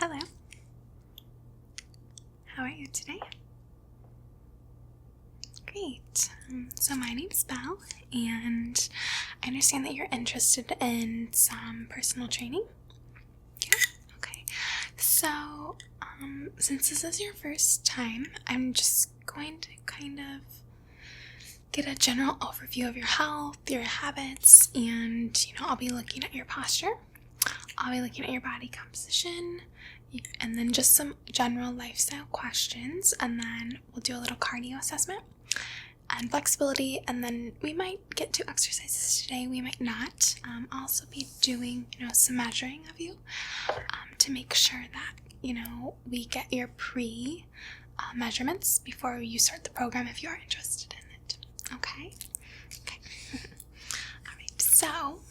Hello. How are you today? Great. So my name's Belle, and I understand that you're interested in some personal training. Yeah? Okay. So, since this is your first time, I'm just going to kind of get a general overview of your health, your habits, and, I'll be looking at your posture. I'll be looking at your body composition, and then just some general lifestyle questions, and then we'll do a little cardio assessment and flexibility, and then we might get to exercises today, we might not. I'll also be doing, some measuring of you to make sure that, we get your measurements before you start the program if you are interested in it. Okay? Okay. All right, so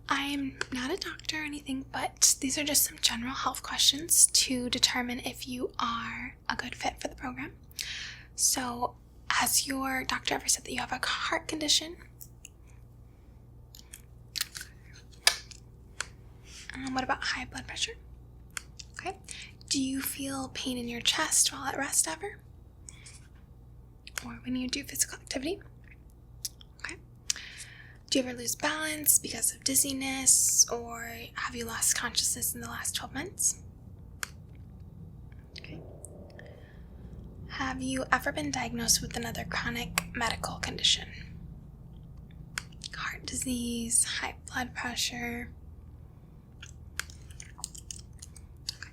I'm not a doctor or anything, but these are just some general health questions to determine if you are a good fit for the program. So, has your doctor ever said that you have a heart condition? What about high blood pressure? Okay. Do you feel pain in your chest while at rest ever? Or when you do physical activity? Okay. Do you ever lose balance because of dizziness, or have you lost consciousness in the last 12 months? Okay. Have you ever been diagnosed with another chronic medical condition? Heart disease, high blood pressure? Okay.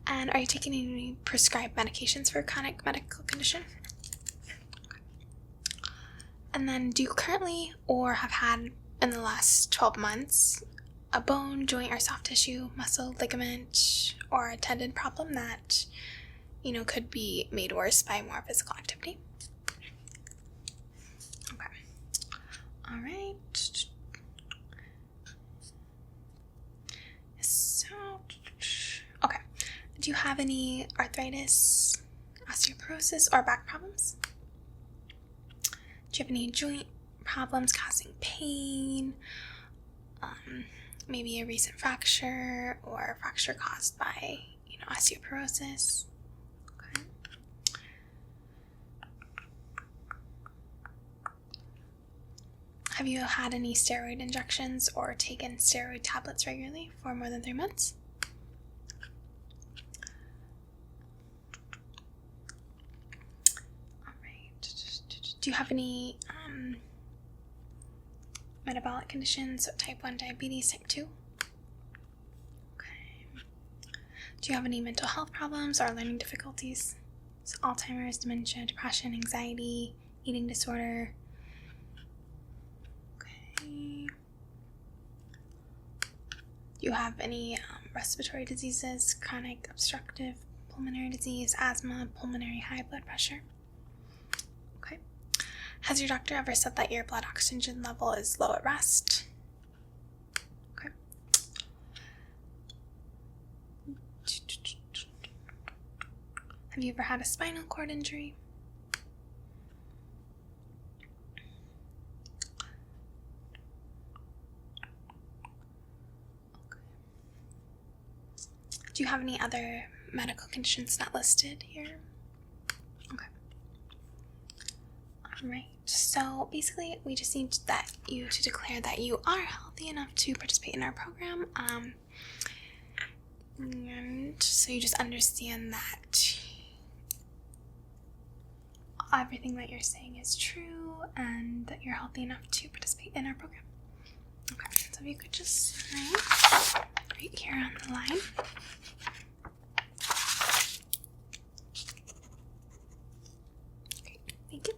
And are you taking any prescribed medications for a chronic medical condition? And then, do you currently or have had in the last 12 months a bone, joint, or soft tissue, muscle, ligament, or a tendon problem that, could be made worse by more physical activity? Okay. All right. So, okay. Do you have any arthritis, osteoporosis, or back problems? Do you have any joint problems causing pain? Maybe a recent fracture or a fracture caused by, osteoporosis? Okay. Have you had any steroid injections or taken steroid tablets regularly for more than 3 months? All right. Do you have any metabolic conditions, so type 1 diabetes, type 2? Okay. Do you have any mental health problems or learning difficulties? So Alzheimer's, dementia, depression, anxiety, eating disorder? Okay. Do you have any respiratory diseases, chronic obstructive pulmonary disease, asthma, pulmonary high blood pressure? Okay. Has your doctor ever said that your blood oxygen level is low at rest? Okay. Have you ever had a spinal cord injury? Okay. Do you have any other medical conditions not listed here? Okay. Alright, so basically we just need you to declare that you are healthy enough to participate in our program, and so you just understand that everything that you're saying is true and that you're healthy enough to participate in our program. Okay, so if you could just sign right here on the line. Okay, thank you.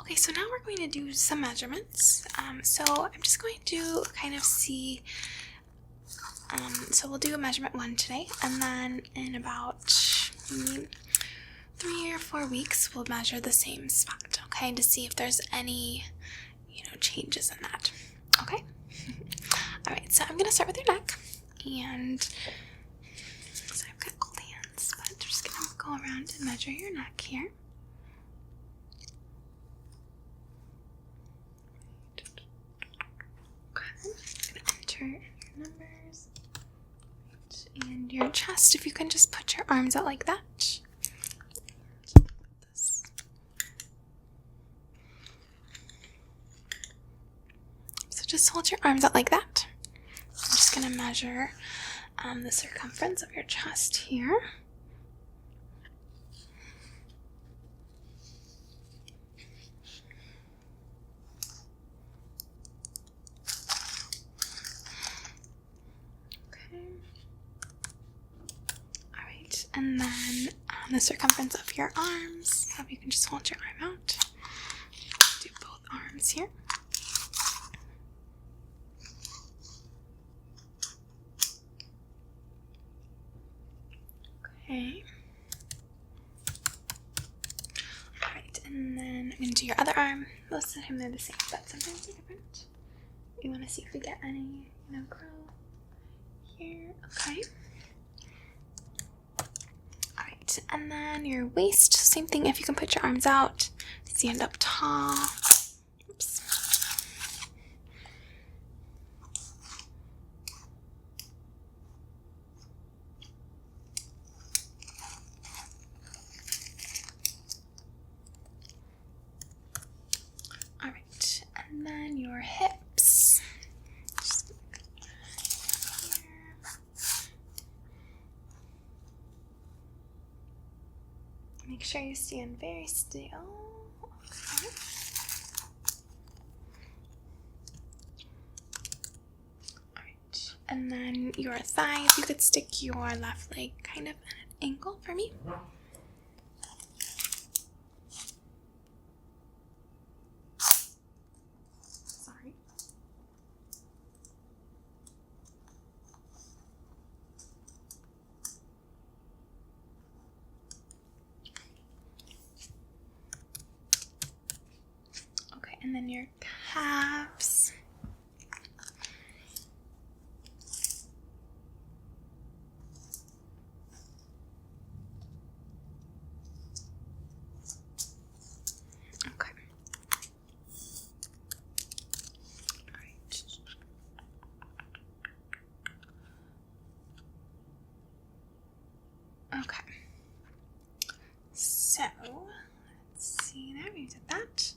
Okay, so now we're going to do some measurements. So I'm just going to kind of see, so we'll do a measurement 1 today, and then in about 3 or 4 weeks, we'll measure the same spot, okay, to see if there's any, changes in that, okay? All right, so I'm going to start with your neck, and so I've got cold hands, but I'm just going to go around and measure your neck here. center your numbers. And your chest, if you can just put your arms out like that. So just hold your arms out like that. I'm just going to measure the circumference of your chest here. And then the circumference of your arms. So if you can just hold your arm out. Do both arms here. Okay. Alright, and then I'm going to do your other arm. Most of the time they're the same, but sometimes they're different. You want to see if we get any, curl here. Okay. And then your waist, same thing. If you can put your arms out, stand up tall. Oops. All right, and then your hips. Make sure you stand very still. Okay. Alright. And then your thighs, you could stick your left leg kind of at an angle for me. Sorry. And then your calves. Okay. All right. Okay. So, let's see there, we did that.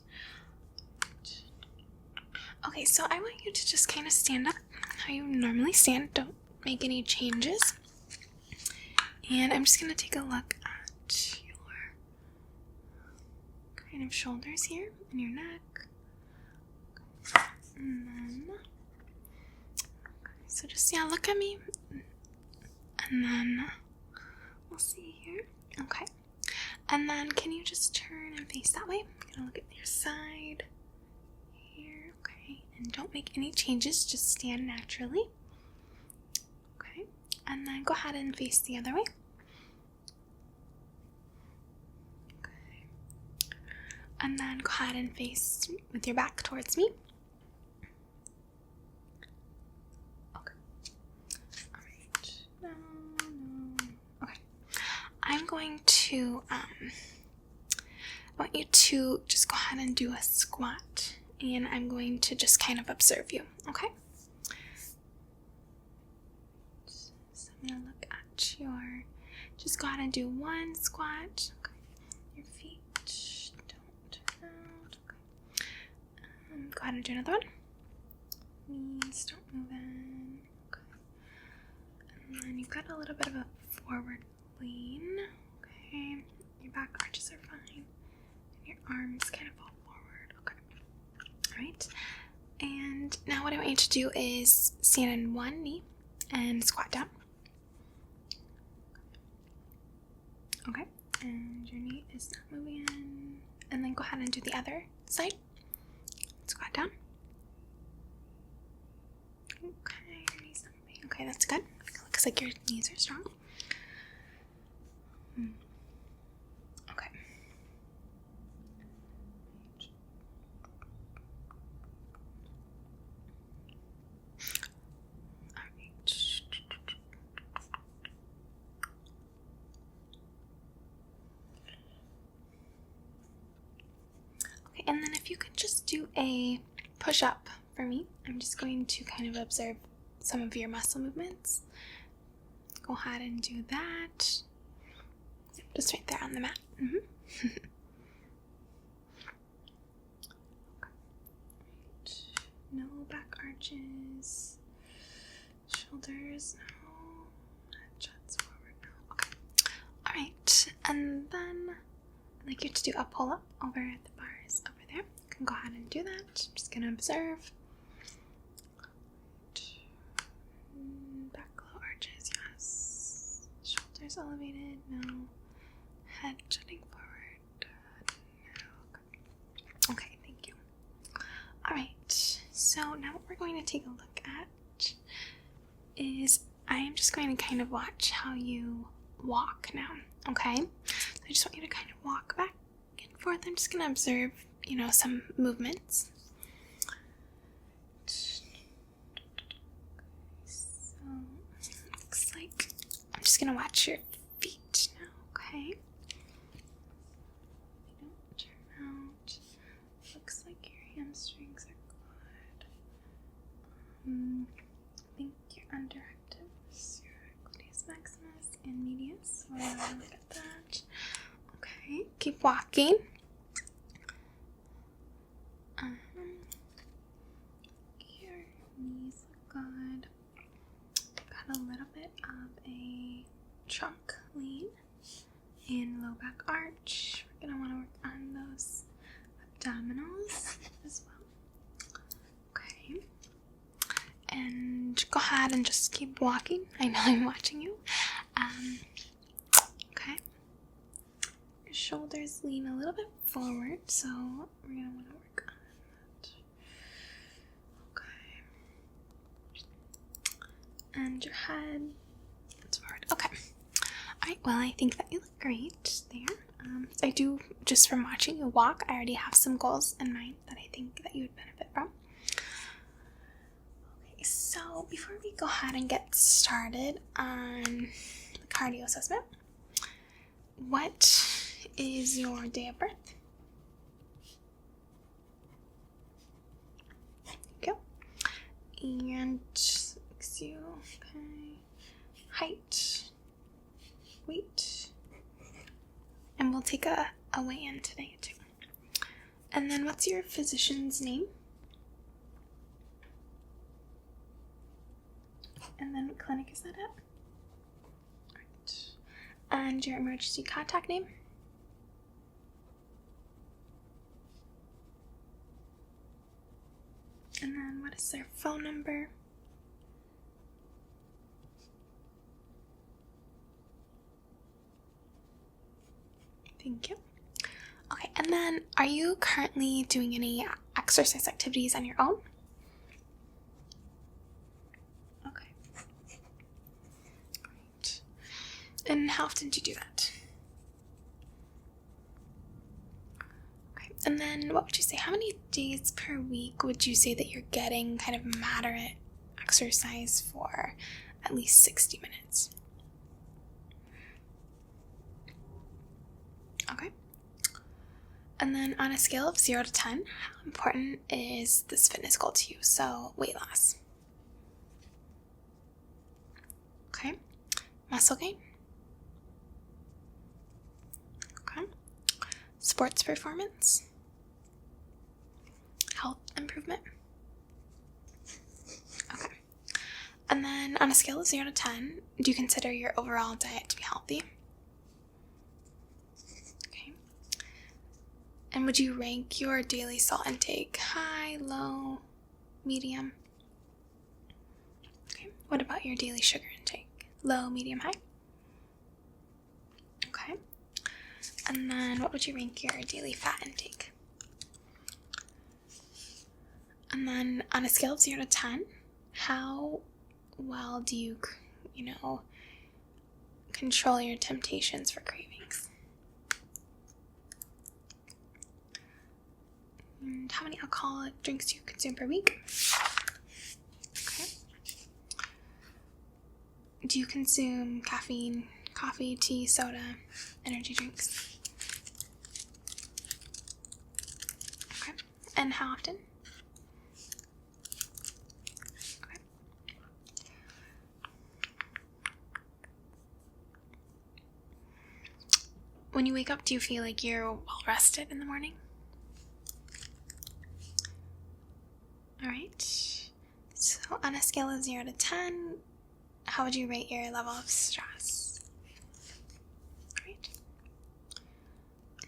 Okay, so I want you to just kind of stand up how you normally stand. Don't make any changes. And I'm just going to take a look at your kind of shoulders here and your neck. And then, okay, so just, look at me. And then we'll see here. Okay. And then can you just turn and face that way? I'm going to look at your side. And don't make any changes, just stand naturally. Okay, and then go ahead and face the other way. Okay, and then go ahead and face with your back towards me. Okay, alright, no. Okay, I'm going to, I want you to just go ahead and do a squat. And I'm going to just kind of observe you, okay? So I'm going to look at your, just go ahead and do one squat. Okay. Your feet don't turn out, okay. Go ahead and do another one. Knees don't move in, okay. And then you've got a little bit of a forward lean, okay. Your back arches are fine. And your arms kind of fall forward, okay. Alright, and now what I want you to do is stand on one knee and squat down. Okay, and your knee is not moving in. And then go ahead and do the other side. Squat down. Okay, your knee's not moving. Okay, that's good. Looks like your knees are strong. Okay. Okay, and then if you could just do a push-up for me. I'm just going to kind of observe some of your muscle movements. Go ahead and do that. Just right there on the mat. No back arches, shoulders, no, head juts forward, no. Okay. Alright, and then I'd like you to do a pull-up over the bars over there. You can go ahead and do that. I'm just gonna observe. Back low arches, yes. Shoulders elevated, no. Head jutting forward, no. Okay, thank you. Alright, so now what we're going to take a look at is I am just going to kind of watch how you walk now, okay? So I just want you to kind of walk back and forth. I'm just going to observe, some movements. So, looks like I'm just going to watch your feet now, okay? Don't turn out. Looks like your hamstrings are good. I think you're underactive. Your gluteus maximus and medius. So look at that. Okay, keep walking. Your knees look good. Got a little bit of a trunk lean and low back arch. We're gonna want to work on those abdominals as well. Okay. And go ahead and just keep walking. I know I'm watching you. Okay. Your shoulders lean a little bit forward, so we're gonna want to work on that. Okay. And your head, it's forward. Okay. Alright, well, I think that you look great there. I do, just from watching you walk, I already have some goals in mind that I think that you would benefit from. Okay, so before we go ahead and get started on the cardio assessment, what is your day of birth? There you go. And, okay, height, weight, and we'll take a weigh-in today too. And then what's your physician's name? And then what clinic is that at? Alright. And your emergency contact name? And then what is their phone number? Thank you. Okay, and then are you currently doing any exercise activities on your own? Okay. Great. And how often do you do that? Okay, and then what would you say, how many days per week would you say that you're getting kind of moderate exercise for at least 60 minutes? Okay. And then on a scale of 0 to 10, how important is this fitness goal to you? So weight loss. Okay. Muscle gain. Okay. Sports performance. Health improvement. Okay. And then on a scale of 0 to 10, do you consider your overall diet to be healthy? And would you rank your daily salt intake high, low, medium? Okay. What about your daily sugar intake? Low, medium, high? Okay. And then what would you rank your daily fat intake? And then on a scale of 0 to 10, how well do you, control your temptations for cravings? And how many alcoholic drinks do you consume per week? Okay. Do you consume caffeine, coffee, tea, soda, energy drinks? Okay. And how often? Okay. when you wake up, do you feel like you're well rested in the morning? All right. So on a scale of 0 to 10, how would you rate your level of stress? All right.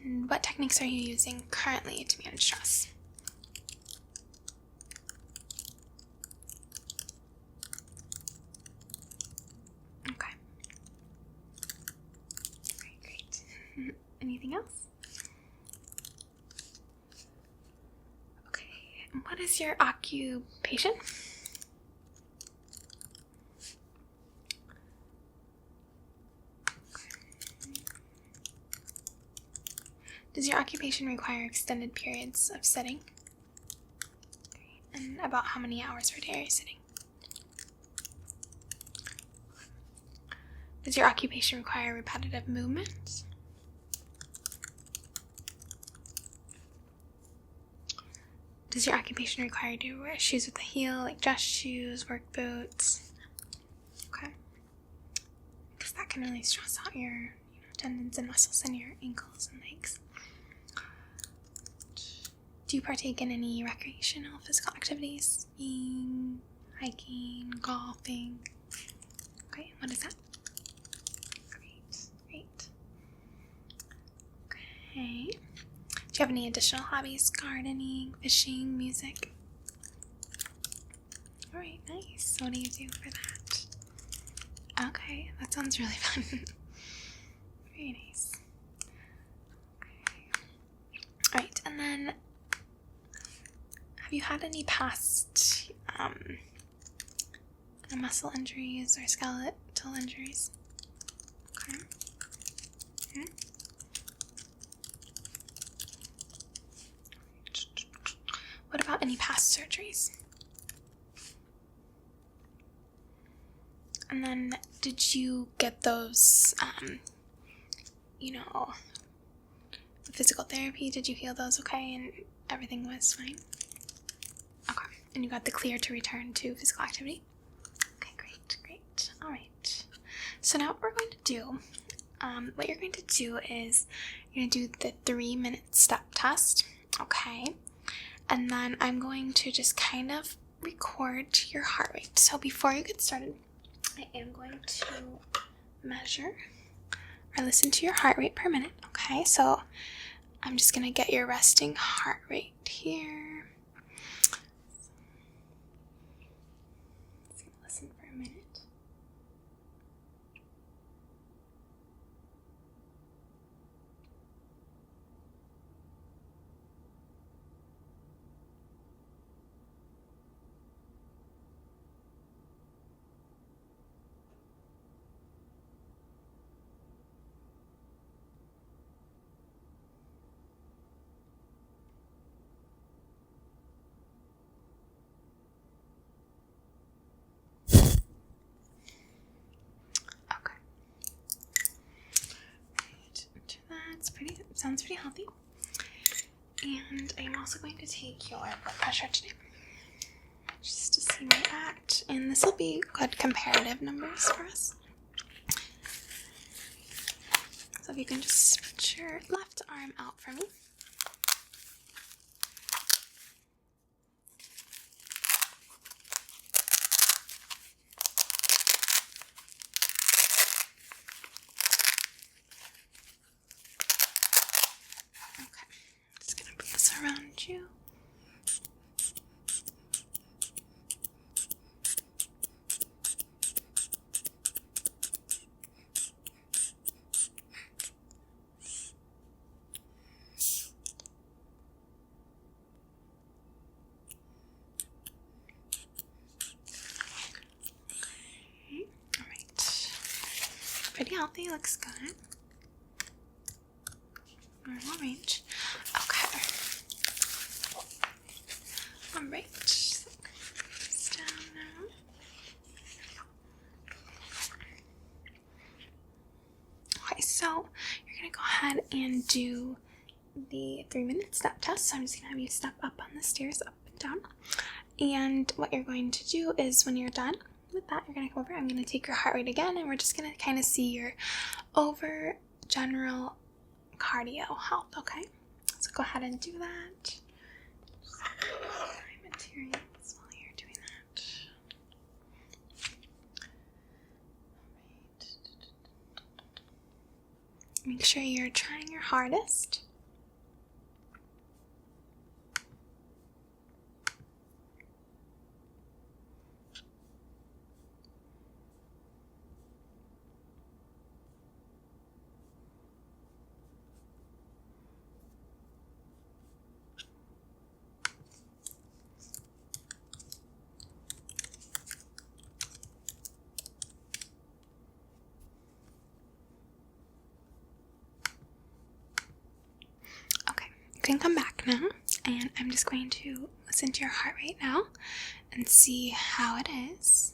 And what techniques are you using currently to manage stress? Okay. Great, great. Anything else? Okay. And what is your occupation? Does your occupation require extended periods of sitting? Okay. And about how many hours per day are you sitting? Does your occupation require repetitive movement? Does your occupation require you to wear shoes with a heel, like dress shoes, work boots? Okay. Because that can really stress out your tendons and muscles in your ankles and legs. Do you partake in any recreational physical activities? Skiing, hiking, golfing? Okay, what is that? Great, great. Okay. Do you have any additional hobbies? Gardening, fishing, music? Alright, nice. What do you do for that? Okay, that sounds really fun. Very nice. Okay. Alright, and then have you had any past muscle injuries or skeletal injuries? Okay. What about any past surgeries? And then did you get those, physical therapy? Did you heal those okay and everything was fine? Okay. And you got the clear to return to physical activity? Okay, great. All right. So now what we're going to do, what you're going to do is you're going to do the 3-minute step test, okay? And then I'm going to just kind of record your heart rate. So before you get started, I am going to measure or listen to your heart rate per minute, okay? So I'm just going to get your resting heart rate here. Just going to listen for a minute. Sounds pretty healthy. And I'm also going to take your blood pressure today, just to see where you're at. And this will be good comparative numbers for us. So if you can just put your left arm out for me. Around you. Okay. All right. Pretty healthy. Looks good. Normal range. Okay. Alright, this down now. Okay, so you're going to go ahead and do the 3-minute step test. So I'm just going to have you step up on the stairs, up and down. And what you're going to do is when you're done with that, you're going to come over. I'm going to take your heart rate again, and we're just going to kind of see your general cardio health, okay? So go ahead and do that. Just my materials while you're doing that. Make sure you're trying your hardest. You can come back now, and I'm just going to listen to your heart rate now and see how it is.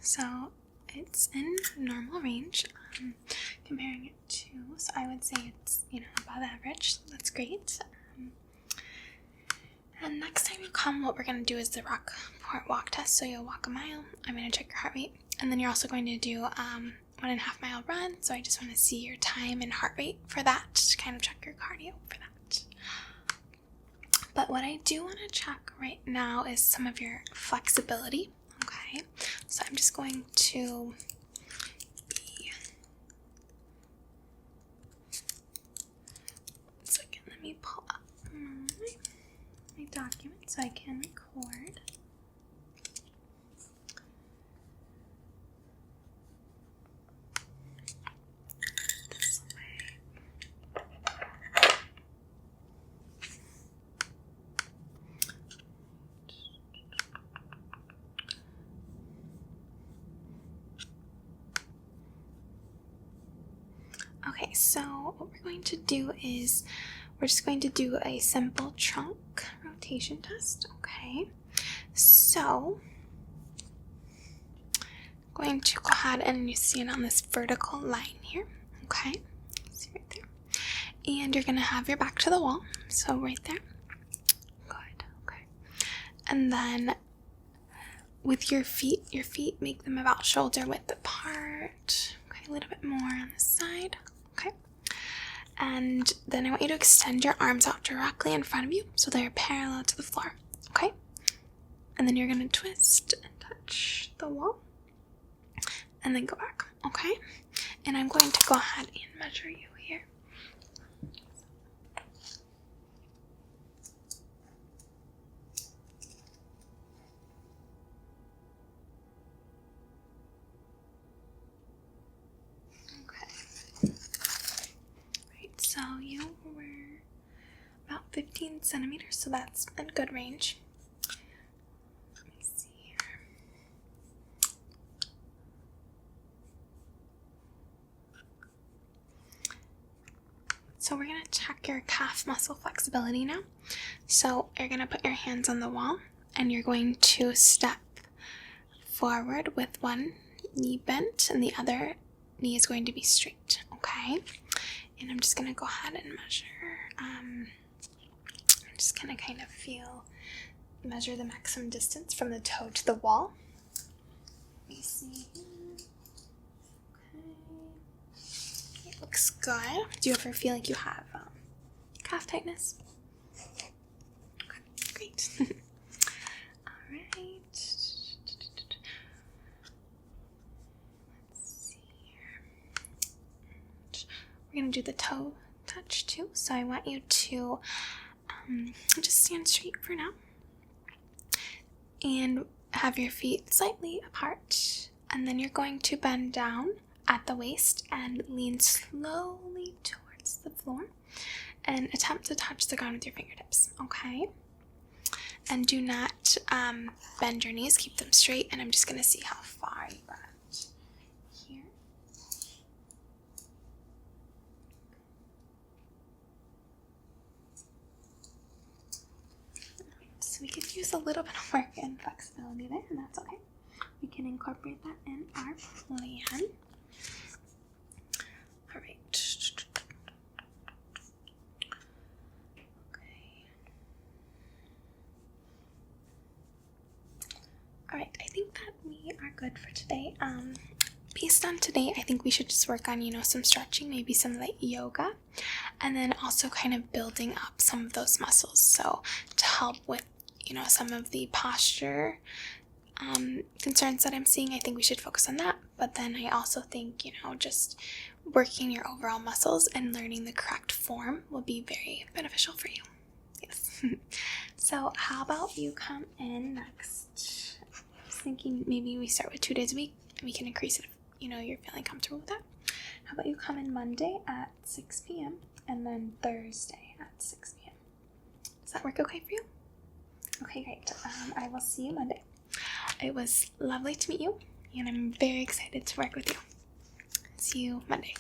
So it's in normal range, comparing it to, so I would say it's, above average, so that's great. And next time you come, what we're going to do is the Rockport walk test. So you'll walk a mile, I'm going to check your heart rate, and then you're also going to do 1.5 mile run, so I just want to see your time and heart rate for that, to kind of check your cardio for that. But what I do want to check right now is some of your flexibility. Okay, so I'm just going to be, let me pull up my document so I can record. This way. Okay, so what we're going to do is we're just going to do a simple trunk rotation test, okay? So, I'm going to go ahead and you see it on this vertical line here, okay? See right there. And you're going to have your back to the wall, so right there. Good, okay. And then with your feet make them about shoulder width apart. Okay, a little bit more on this side. Okay. And then I want you to extend your arms out directly in front of you so they're parallel to the floor. Okay? And then you're going to twist and touch the wall. And then go back. Okay? And I'm going to go ahead and measure you here. So you were about 15 centimeters, so that's in good range. Let me see here. So we're going to check your calf muscle flexibility now. So you're going to put your hands on the wall, and you're going to step forward with one knee bent, and the other knee is going to be straight, okay? And I'm just going to go ahead and measure. I'm just going to kind of measure the maximum distance from the toe to the wall. Let me see. Okay. It looks good. Do you ever feel like you have calf tightness? Okay, great. All right. We're going to do the toe touch too, so I want you to just stand straight for now and have your feet slightly apart, and then you're going to bend down at the waist and lean slowly towards the floor and attempt to touch the ground with your fingertips, okay? And do not bend your knees, keep them straight, and I'm just going to see how far you got here. So we could use a little bit of work and flexibility there, and that's okay. We can incorporate that in our plan. All right. Okay. All right, I think that we are good for today. Based on today, I think we should just work on, some stretching, maybe some light yoga, and then also kind of building up some of those muscles. So to help with, some of the posture concerns that I'm seeing, I think we should focus on that. But then I also think, just working your overall muscles and learning the correct form will be very beneficial for you. Yes. So how about you come in next? I was thinking maybe we start with 2 days a week and we can increase it if, you're feeling comfortable with that. How about you come in Monday at 6 p.m. and then Thursday at 6 p.m. Does that work okay for you? Okay, great. I will see you Monday. It was lovely to meet you, and I'm very excited to work with you. See you Monday.